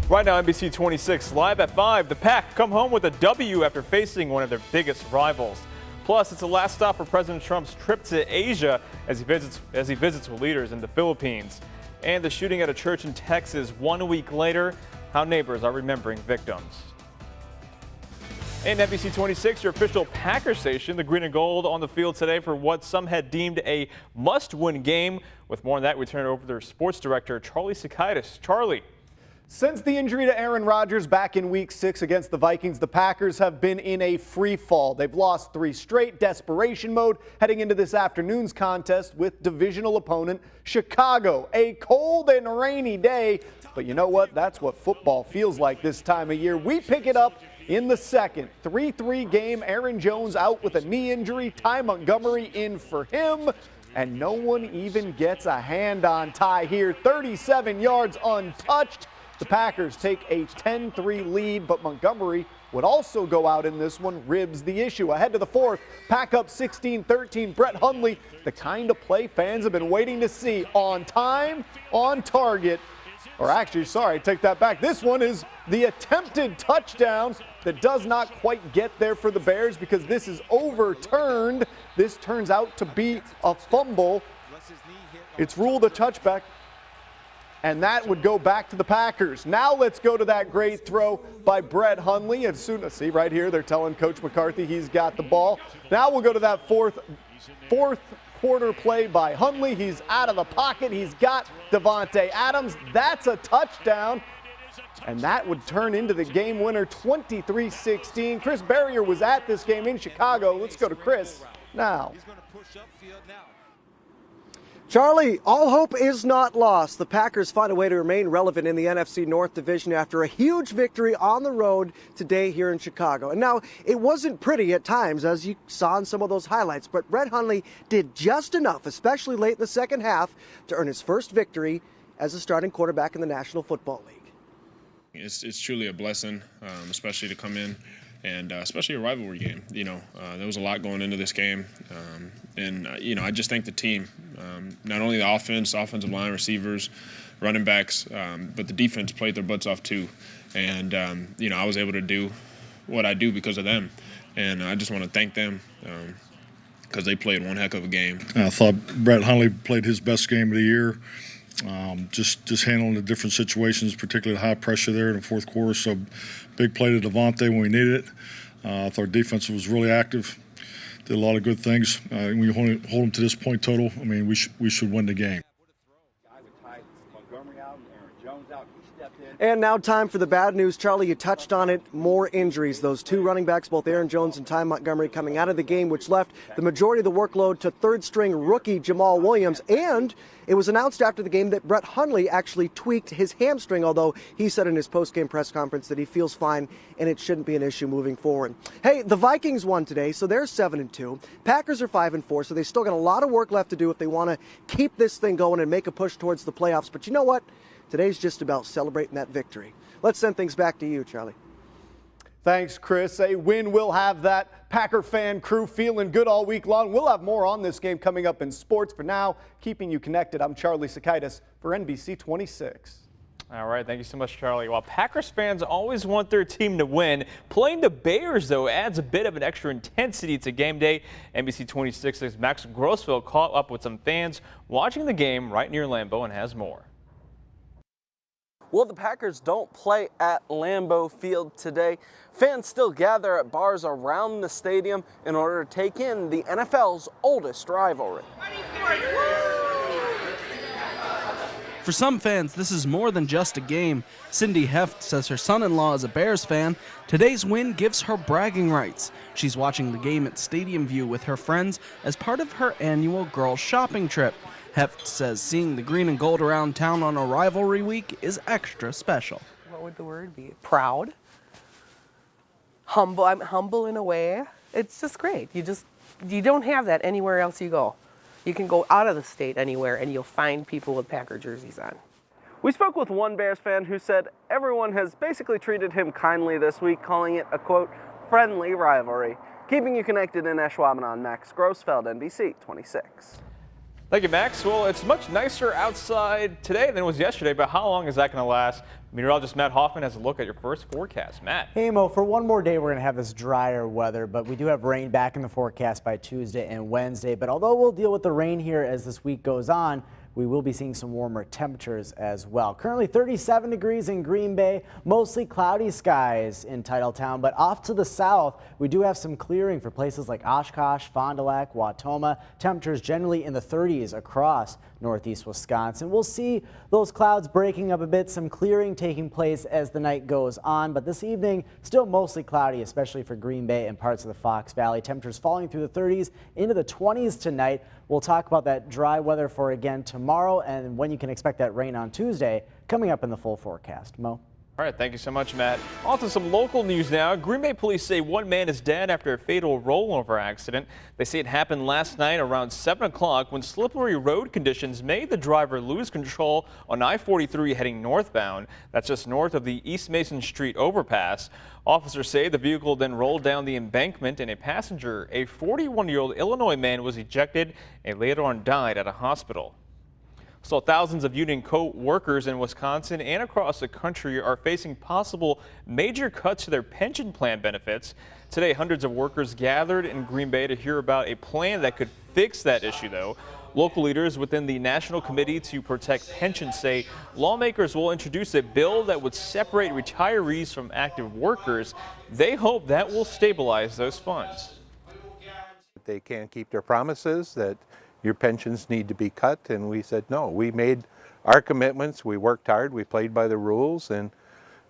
Right now, NBC 26 live at 5. The Pack come home with a W after facing one of their biggest rivals. Plus, it's the last stop for President Trump's trip to Asia as he visits with leaders in the Philippines. And the shooting at a church in Texas 1 week later, how neighbors are remembering victims. And NBC 26, your official Packers station, the green and gold on the field today for what some had deemed a must-win game. With more on that, we turn it over to their sports director, Charlie Sakaitis. Charlie. Since the injury to Aaron Rodgers back in Week 6 against the Vikings, the Packers have been in a free fall. They've lost 3 straight, desperation mode, heading into this afternoon's contest with divisional opponent Chicago. A cold and rainy day, but you know what? That's what football feels like this time of year. We pick it up in the second. 3-3 game, Aaron Jones out with a knee injury, Ty Montgomery in for him. And no one even gets a hand-on Ty here. 37 yards untouched. The Packers take a 10-3 lead, but Montgomery would also go out in this one. Ribs the issue. Ahead to the fourth. Pack up 16-13. Brett Hundley, the kind of play fans have been waiting to see. On time, on target. Or actually, sorry, take that back. This one is the attempted touchdown that does not quite get there for the Bears because this is overturned. This turns out to be a fumble. It's ruled a touchback. And that would go back to the Packers. Now let's go to that great throw by Brett Hundley. As soon as, see right here, they're telling Coach McCarthy he's got the ball. Now we'll go to that fourth quarter play by Hundley. He's out of the pocket. He's got Davante Adams. That's a touchdown. And that would turn into the game winner, 23-16. Chris Barrier was at this game in Chicago. Let's go to Chris now. Charlie, all hope is not lost. The Packers find a way to remain relevant in the NFC North Division after a huge victory on the road today here in Chicago. And now, it wasn't pretty at times, as you saw in some of those highlights, but Brett Hundley did just enough, especially late in the second half, to earn his first victory as a starting quarterback in the National Football League. It's truly a blessing, especially to come in. And especially a rivalry game. You know, there was a lot going into this game. You know, I just thank the team, not only the offensive line, receivers, running backs, but the defense played their butts off too. And, you know, I was able to do what I do because of them. And I just want to thank them because they played one heck of a game. I thought Brett Hundley played his best game of the year. Just handling the different situations, particularly high pressure there in the fourth quarter. So big play to Davante when we needed it. I thought our defense was really active, did a lot of good things. When you hold them to this point total, I mean, we should win the game. And now time for the bad news. Charlie, you touched on it, more injuries. Those 2 running backs, both Aaron Jones and Ty Montgomery, coming out of the game, which left the majority of the workload to third-string rookie Jamal Williams. And it was announced after the game that Brett Hundley actually tweaked his hamstring, although he said in his post-game press conference that he feels fine and it shouldn't be an issue moving forward. Hey, the Vikings won today, so they're 7-2. Packers are 5-4, so they still got a lot of work left to do if they want to keep this thing going and make a push towards the playoffs. But you know what? Today's just about celebrating that victory. Let's send things back to you, Charlie. Thanks, Chris. A win will have that Packer fan crew feeling good all week long. We'll have more on this game coming up in sports. For now, keeping you connected, I'm Charlie Sakaitis for NBC 26. All right, thank you so much, Charlie. While Packers fans always want their team to win, playing the Bears, though, adds a bit of an extra intensity to game day. NBC 26's Max Grossville caught up with some fans watching the game right near Lambeau and has more. Well, the Packers don't play at Lambeau Field today. Fans still gather at bars around the stadium in order to take in the NFL's oldest rivalry. For some fans, this is more than just a game. Cindy Heft says her son-in-law is a Bears fan. Today's win gives her bragging rights. She's watching the game at Stadium View with her friends as part of her annual girls shopping trip. Heft says seeing the green and gold around town on a rivalry week is extra special. What would the word be? Proud? Humble. I'm humble in a way. It's just great. You don't have that anywhere else you go. You can go out of the state anywhere and you'll find people with Packer jerseys on. We spoke with one Bears fan who said everyone has basically treated him kindly this week, calling it a, quote, friendly rivalry. Keeping you connected in Ashwaubenon, Max Grossfeld, NBC 26. Thank you, Max. Well, it's much nicer outside today than it was yesterday, but how long is that going to last? Meteorologist Matt Hoffman has a look at your first forecast. Matt. Hey, Mo, for one more day, we're going to have this drier weather, but we do have rain back in the forecast by Tuesday and Wednesday. But although we'll deal with the rain here as this week goes on, we will be seeing some warmer temperatures as well. Currently 37 degrees in Green Bay, mostly cloudy skies in Titletown, but off to the south, we do have some clearing for places like Oshkosh, Fond du Lac, Wautoma. Temperatures generally in the 30s across northeast Wisconsin. We'll see those clouds breaking up a bit, some clearing taking place as the night goes on, but this evening still mostly cloudy, especially for Green Bay and parts of the Fox Valley. Temperatures falling through the 30s into the 20s tonight. We'll talk about that dry weather for again tomorrow and when you can expect that rain on Tuesday coming up in the full forecast. Mo? All right, thank you so much, Matt. On to some local news now. Green Bay police say one man is dead after a fatal rollover accident. They say it happened last night around 7 o'clock when slippery road conditions made the driver lose control on I-43 heading northbound. That's just north of the East Mason Street overpass. Officers say the vehicle then rolled down the embankment and a passenger, a 41-year-old Illinois man, was ejected and later on died at a hospital. So thousands of union co-workers in Wisconsin and across the country are facing possible major cuts to their pension plan benefits. Today, hundreds of workers gathered in Green Bay to hear about a plan that could fix that issue, though. Local leaders within the National Committee to Protect Pensions say lawmakers will introduce a bill that would separate retirees from active workers. They hope that will stabilize those funds. They can't keep their promises that your pensions need to be cut, and we said no. We made our commitments, we worked hard, we played by the rules, and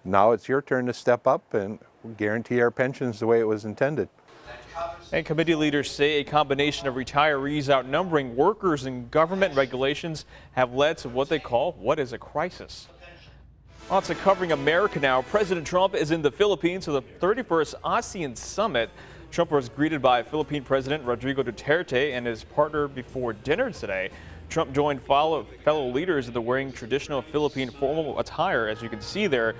now it's your turn to step up and guarantee our pensions the way it was intended. And committee leaders say a combination of retirees outnumbering workers and government regulations have led to what they call what is a crisis. On to covering America now. President Trump is in the Philippines for the 31st ASEAN Summit. Trump was greeted by Philippine President Rodrigo Duterte and his partner before dinner today. Trump joined fellow leaders in the wearing traditional Philippine formal attire, as you can see there.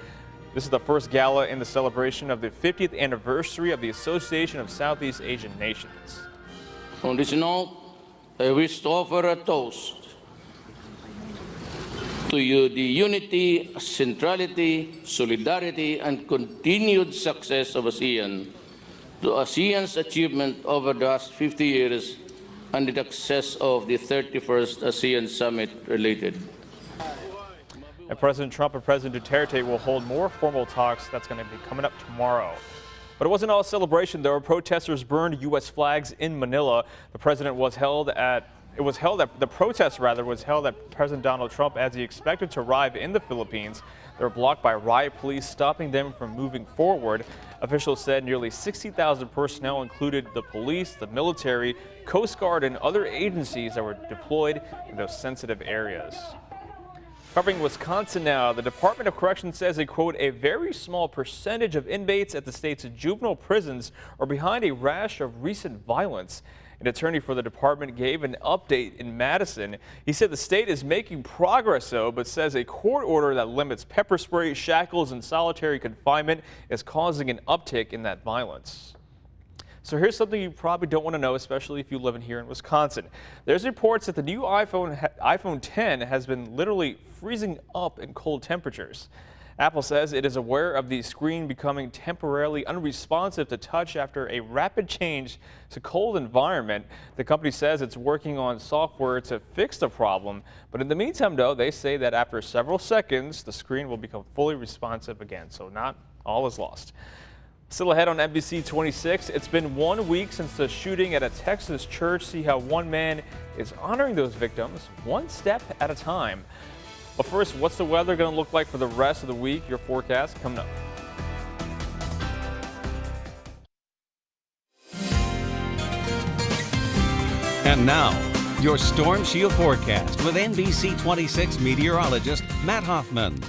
This is the first gala in the celebration of the 50th anniversary of the Association of Southeast Asian Nations. On this note, I wish to offer a toast to you, the unity, centrality, solidarity, and continued success of ASEAN, to ASEAN's achievement over the last 50 years and the success of the 31st ASEAN Summit related. And President Trump and President Duterte will hold more formal talks. That's going to be coming up tomorrow. But it wasn't all celebration, though. Protesters burned U.S. flags in Manila. The protest was held at President Donald Trump as he expected to arrive in the Philippines. They were blocked by riot police, stopping them from moving forward. Officials said nearly 60,000 personnel included the police, the military, Coast Guard, and other agencies that were deployed in those sensitive areas. Covering Wisconsin now, the Department of Corrections says a very small percentage of inmates at the state's juvenile prisons are behind a rash of recent violence. An attorney for the department gave an update in Madison. He said the state is making progress, though, but says a court order that limits pepper spray, shackles, and solitary confinement is causing an uptick in that violence. So here's something you probably don't want to know, especially if you live here in Wisconsin. There's reports that the new iPhone 10 has been literally freezing up in cold temperatures. Apple says it is aware of the screen becoming temporarily unresponsive to touch after a rapid change to cold environment. The company says it's working on software to fix the problem. But in the meantime, though, they say that after several seconds, the screen will become fully responsive again. So not all is lost. Still ahead on NBC 26, it's been 1 week since the shooting at a Texas church. See how one man is honoring those victims one step at a time. But first, what's the weather going to look like for the rest of the week? Your forecast coming up. And now, your Storm Shield forecast with NBC 26 meteorologist Matt Hoffman.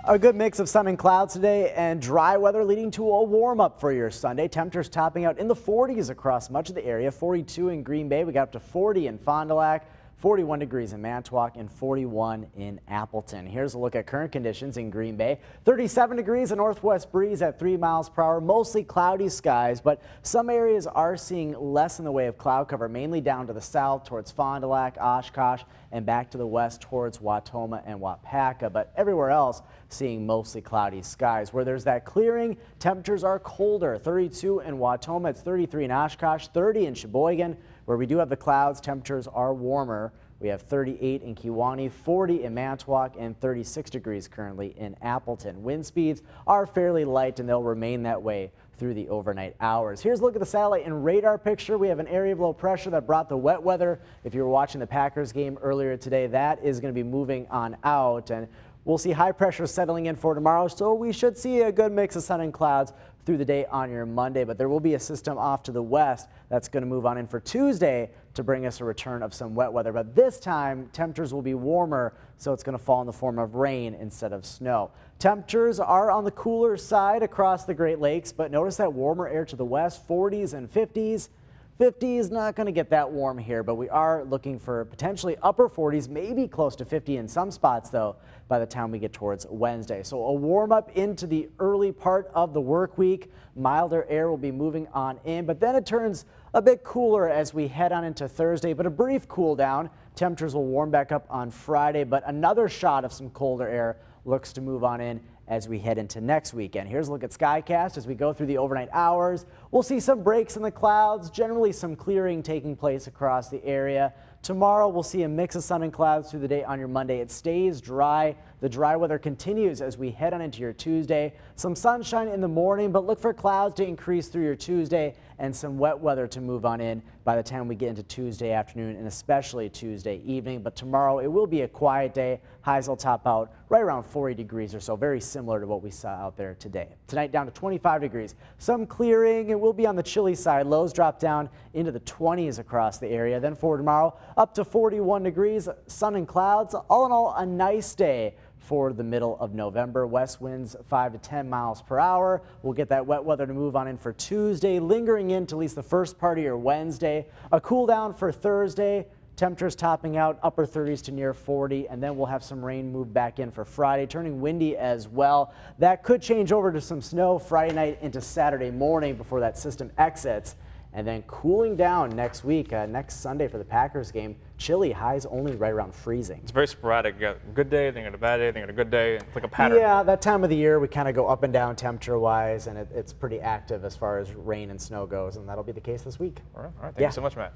A good mix of sun and clouds today and dry weather leading to a warm up for your Sunday. Temperatures topping out in the 40s across much of the area. 42 in Green Bay. We got up to 40 in Fond du Lac. 41 degrees in Manitowoc, and 41 in Appleton. Here's a look at current conditions in Green Bay. 37 degrees, a northwest breeze at 3 miles per hour, mostly cloudy skies, but some areas are seeing less in the way of cloud cover, mainly down to the south towards Fond du Lac, Oshkosh, and back to the west towards Wautoma and Wapaka, but everywhere else seeing mostly cloudy skies. Where there's that clearing, temperatures are colder. 32 in Wautoma, it's 33 in Oshkosh, 30 in Sheboygan. Where we do have the clouds, temperatures are warmer. We have 38 in Kewaunee, 40 in Manitowoc, and 36 degrees currently in Appleton. Wind speeds are fairly light, and they'll remain that way through the overnight hours. Here's a look at the satellite and radar picture. We have an area of low pressure that brought the wet weather. If you were watching the Packers game earlier today, that is going to be moving on out, and we'll see high pressure settling in for tomorrow, so we should see a good mix of sun and clouds through the day on your Monday, but there will be a system off to the west that's going to move on in for Tuesday to bring us a return of some wet weather. But this time, temperatures will be warmer, so it's going to fall in the form of rain instead of snow. Temperatures are on the cooler side across the Great Lakes, but notice that warmer air to the west, 40s and 50s. 50 is not going to get that warm here, but we are looking for potentially upper 40s, maybe close to 50 in some spots, though, by the time we get towards Wednesday. So a warm up into the early part of the work week. Milder air will be moving on in, but then it turns a bit cooler as we head on into Thursday, but a brief cool down. Temperatures will warm back up on Friday, but another shot of some colder air looks to move on in as we head into next weekend. Here's a look at SkyCast as we go through the overnight hours. We'll see some breaks in the clouds, generally some clearing taking place across the area. Tomorrow we'll see a mix of sun and clouds through the day on your Monday. It stays dry. The dry weather continues as we head on into your Tuesday. Some sunshine in the morning, but look for clouds to increase through your Tuesday and some wet weather to move on in by the time we get into Tuesday afternoon and especially Tuesday evening. But tomorrow it will be a quiet day. Highs will top out right around 40 degrees or so, very similar to what we saw out there today. Tonight down to 25 degrees. Some clearing. It will be on the chilly side. Lows drop down into the 20s across the area. Then for tomorrow up to 41 degrees, sun and clouds. All in all, a nice day for the middle of November. West winds 5 to 10 miles per hour. We'll get that wet weather to move on in for Tuesday, lingering in to at least the first part of your Wednesday. A cool down for Thursday. Temperatures topping out upper 30s to near 40, and then we'll have some rain move back in for Friday, turning windy as well. That could change over to some snow Friday night into Saturday morning before that system exits. And then cooling down next week, next Sunday for the Packers game. Chilly, highs only right around freezing. It's very sporadic. You got a good day, then you got a bad day, then you got a good day. It's like a pattern. Yeah, that time of the year we kind of go up and down temperature-wise, and it's pretty active as far as rain and snow goes, and that'll be the case this week. All right. Thank you so much, Matt.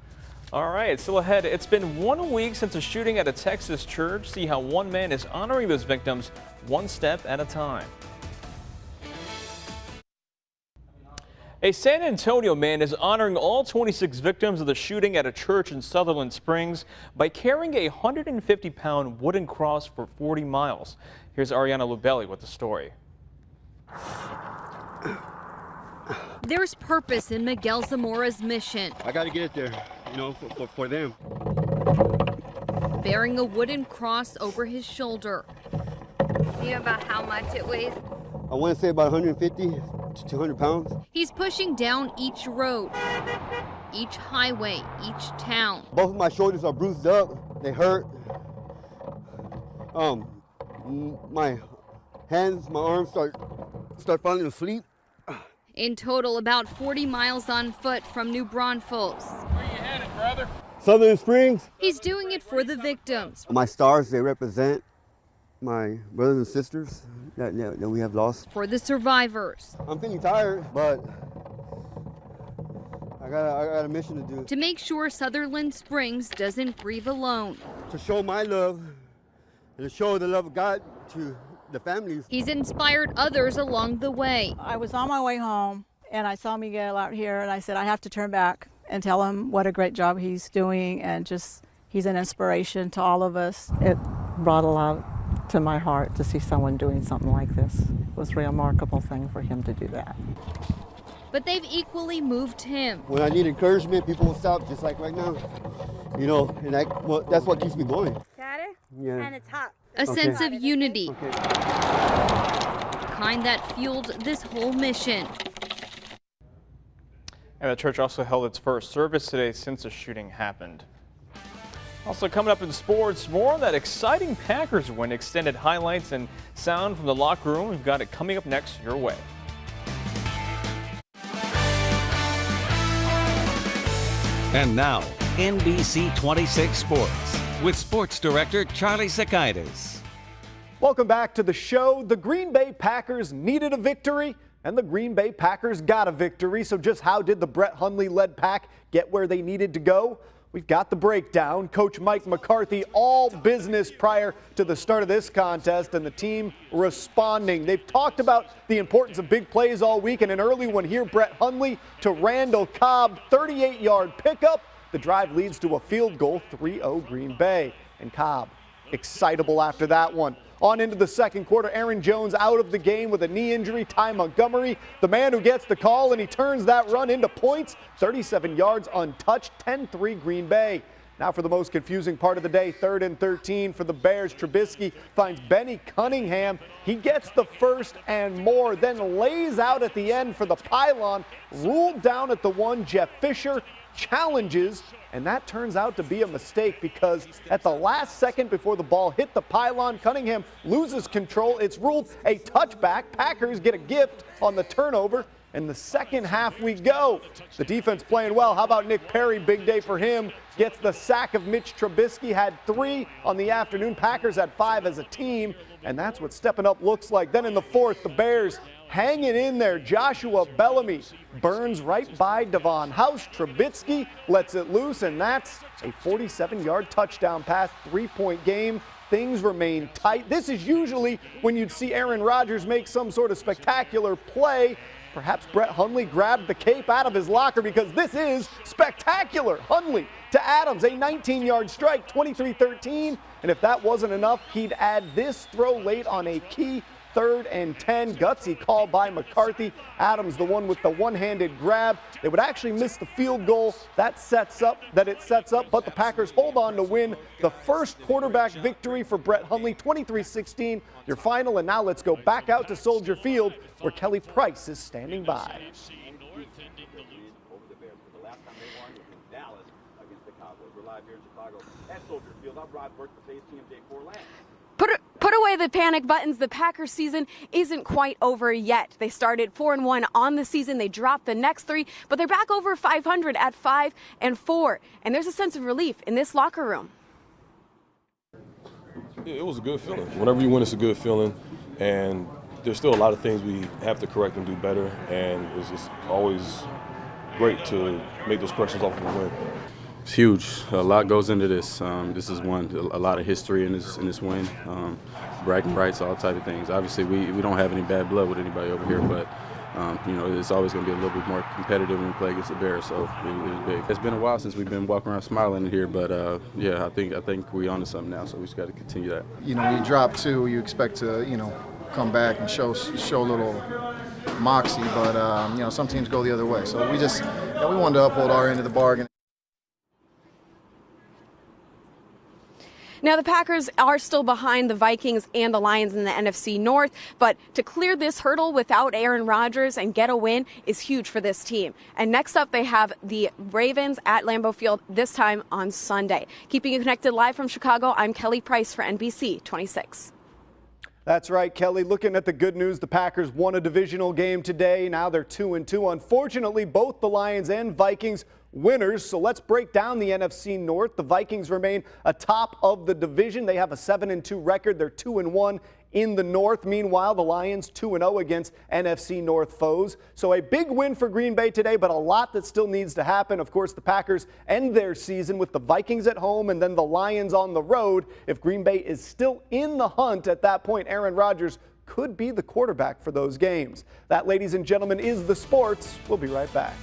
All right, still ahead. It's been 1 week since a shooting at a Texas church. See how one man is honoring those victims one step at a time. A San Antonio man is honoring all 26 victims of the shooting at a church in Sutherland Springs by carrying a 150-pound wooden cross for 40 miles. Here's Ariana Lubelli with the story. There's purpose in Miguel Zamora's mission. I got to get it there, you know, for them. Bearing a wooden cross over his shoulder. Do you know about how much it weighs? I want to say about 150 to 200 pounds. He's pushing down each road, each highway, each town. Both of my shoulders are bruised up. They hurt. My hands, my arms start falling asleep. In total, about 40 miles on foot from New Braunfels. Where you headed, brother? Sutherland Springs. He's doing it for the victims. My stars, they represent my brothers and sisters that we have lost. For the survivors. I'm feeling tired, but I got a mission to do. To make sure Sutherland Springs doesn't grieve alone. To show my love and to show the love of God to the families. He's inspired others along the way. I was on my way home and I saw Miguel out here and I said I have to turn back and tell him what a great job he's doing and just he's an inspiration to all of us. It brought a lot to my heart to see someone doing something like this. It was a remarkable thing for him to do that. But they've equally moved him. When I need encouragement, people will stop, just like right now. You know, and that's what keeps me going. Got it? Yeah. And it's hot. A sense of unity. Okay. The kind that fueled this whole mission. And the church also held its first service today since the shooting happened. Also coming up in sports, more on that exciting Packers win, extended highlights and sound from the locker room. We've got it coming up next your way. And now, NBC 26 Sports with sports director Charlie Sakaitis. Welcome back to the show. The Green Bay Packers needed a victory, and the Green Bay Packers got a victory. So just how did the Brett Hundley-led Pack get where they needed to go? We've got the breakdown. Coach Mike McCarthy, all business prior to the start of this contest, and the team responding. They've talked about the importance of big plays all week, and an early one here, Brett Hundley to Randall Cobb, 38-yard pickup. The drive leads to a field goal, 3-0 Green Bay. And Cobb, excitable after that one. On into the second quarter, Aaron Jones out of the game with a knee injury. Ty Montgomery, the man who gets the call, and he turns that run into points. 37 yards untouched, 10-3 Green Bay. Now for the most confusing part of the day, 3rd and 13 for the Bears. Trubisky finds Benny Cunningham. He gets the first and more, then lays out at the end for the pylon. Ruled down at the 1, Jeff Fisher challenges, and that turns out to be a mistake because at the last second before the ball hit the pylon, Cunningham loses control. It's ruled a touchback. Packers get a gift on the turnover. In the second half we go. The defense playing well. How about Nick Perry? Big day for him. Gets the sack of Mitch Trubisky. Had 3 on the afternoon. Packers had 5 as a team, and that's what stepping up looks like. Then in the fourth, the Bears hanging in there. Joshua Bellamy burns right by Devon House. Trubisky lets it loose, and that's a 47-yard touchdown pass, 3-point game. Things remain tight. This is usually when you'd see Aaron Rodgers make some sort of spectacular play. Perhaps Brett Hundley grabbed the cape out of his locker because this is spectacular. Hundley to Adams, a 19-yard strike, 23-13. And if that wasn't enough, he'd add this throw late on a key 3rd and 10. Gutsy call by McCarthy. Adams, the one with the one-handed grab. They would actually miss the field goal. It sets up, but the Packers hold on to win the first quarterback victory for Brett Hundley, 23-16. Your final, and now let's go back out to Soldier Field where Kelly Price is standing by. Put away the panic buttons. The Packers season isn't quite over yet. They started 4-1 on the season. They dropped the next 3, but they're back over 500 at 5-4. And there's a sense of relief in this locker room. It was a good feeling. Whenever you win, it's a good feeling. And there's still a lot of things we have to correct and do better. And it's just always great to make those corrections off of a win. It's huge. A lot goes into this. This is a lot of history in this win. Bragging rights, all type of things. Obviously, we don't have any bad blood with anybody over here, but it's always going to be a little bit more competitive when we play against the Bears. So it was big. It's been a while since we've been walking around smiling in here, but yeah, I think we're onto something now. So we just got to continue that. When you drop 2, you expect to come back and show a little moxie, but some teams go the other way. So we just we wanted to uphold our end of the bargain. Now, the Packers are still behind the Vikings and the Lions in the NFC North, but to clear this hurdle without Aaron Rodgers and get a win is huge for this team. And next up, they have the Ravens at Lambeau Field, this time on Sunday. Keeping you connected live from Chicago, I'm Kelly Price for NBC 26. That's right, Kelly. Looking at the good news, the Packers won a divisional game today. Now they're 2-2. Unfortunately, both the Lions and Vikings winners. So let's break down the NFC North. The Vikings remain atop of the division. They have a 7-2 record. They're 2-1 in the North. Meanwhile, the Lions 2-0 against NFC North foes. So a big win for Green Bay today, but a lot that still needs to happen. Of course, the Packers end their season with the Vikings at home and then the Lions on the road. If Green Bay is still in the hunt at that point, Aaron Rodgers could be the quarterback for those games. That, ladies and gentlemen, is the sports. We'll be right back.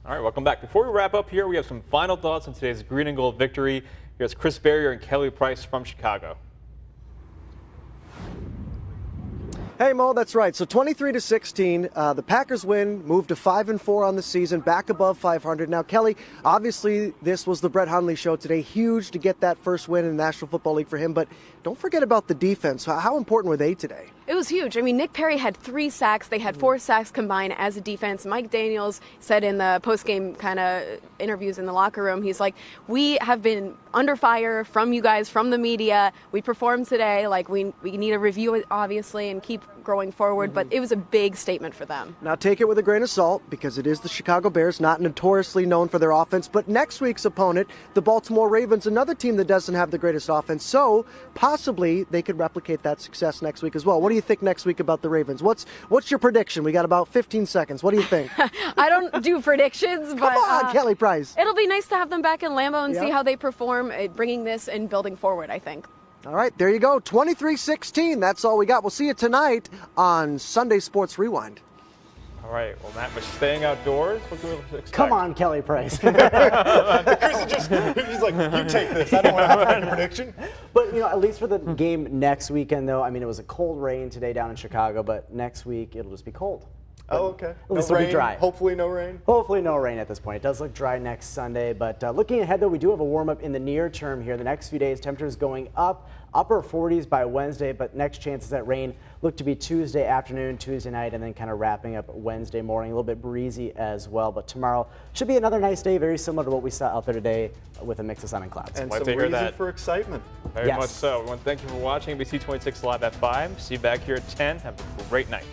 All right, welcome back. Before we wrap up here, we have some final thoughts on today's green and gold victory. Here's Chris Barrier and Kelly Price from Chicago. Hey, Mo, that's right. So 23-16, the Packers win, moved to 5-4 on the season, back above 500. Now, Kelly, obviously this was the Brett Hundley show today. Huge to get that first win in the National Football League for him, but don't forget about the defense. How important were they today? It was huge. I mean, Nick Perry had 3 sacks. They had 4 sacks combined as a defense. Mike Daniels said in the post-game kind of interviews in the locker room, he's like, we have been under fire from you guys, from the media. We performed today. Like, we need to review it, obviously, and keep growing forward. But it was a big statement for them. Now take it with a grain of salt because it is the Chicago Bears, not notoriously known for their offense. But next week's opponent, the Baltimore Ravens, another team that doesn't have the greatest offense. So possibly they could replicate that success next week as well. What do you think next week about the Ravens? What's your prediction? We got about 15 seconds. What do you think? I don't do predictions, but come on, Kelly Price. It'll be nice to have them back in Lambeau and see how they perform, bringing this and building forward, I think. All right, there you go. 23-16. That's all we got. We'll see you tonight on Sunday Sports Rewind. All right. Well, Matt was staying outdoors. What can we expect? Come on, Kelly Price. Chris he's like, you take this. I don't want to have a prediction. But, at least for the game next weekend, though, I mean, it was a cold rain today down in Chicago, but next week it'll just be cold. Oh, okay. At least it'll be dry. Hopefully no rain. Hopefully no rain at this point. It does look dry next Sunday, but looking ahead, though, we do have a warm-up in the near term here. The next few days, temperatures going up, upper 40s by Wednesday, but next chances at rain look to be Tuesday afternoon, Tuesday night, and then kind of wrapping up Wednesday morning. A little bit breezy as well, but tomorrow should be another nice day, very similar to what we saw out there today with a mix of sun and clouds. And some reason for excitement. Very much so. We want to thank you for watching NBC 26 Live at 5. See you back here at 10. Have a great night.